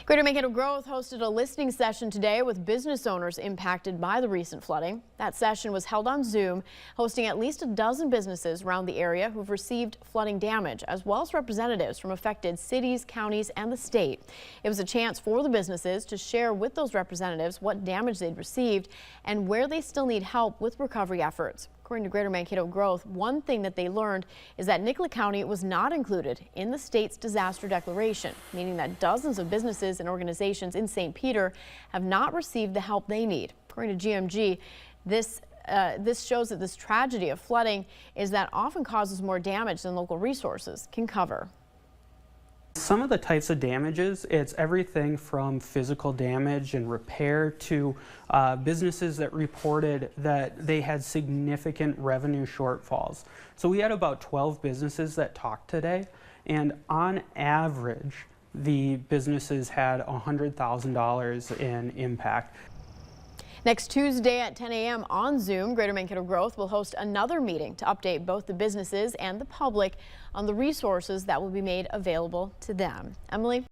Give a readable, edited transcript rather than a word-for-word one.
Greater Mankato Growth hosted a listening session today with business owners impacted by the recent flooding. That session was held on Zoom, hosting at least a dozen businesses around the area who've received flooding damage, as well as representatives from affected cities, counties, and the state. It was a chance for the businesses to share with those representatives what damage they'd received and where they still need help with recovery efforts. According to Greater Mankato Growth, one thing that they learned is that Nicollet County was not included in the state's disaster declaration, meaning that dozens of businesses and organizations in St. Peter have not received the help they need. According to GMG, this shows that this tragedy of flooding is that often causes more damage than local resources can cover. Some of the types of damages, it's everything from physical damage and repair to businesses that reported that they had significant revenue shortfalls. So we had about 12 businesses that talked today, and on average, the businesses had $100,000 in impact. Next Tuesday at 10 a.m. on Zoom, Greater Mankato Growth will host another meeting to update both the businesses and the public on the resources that will be made available to them. Emily?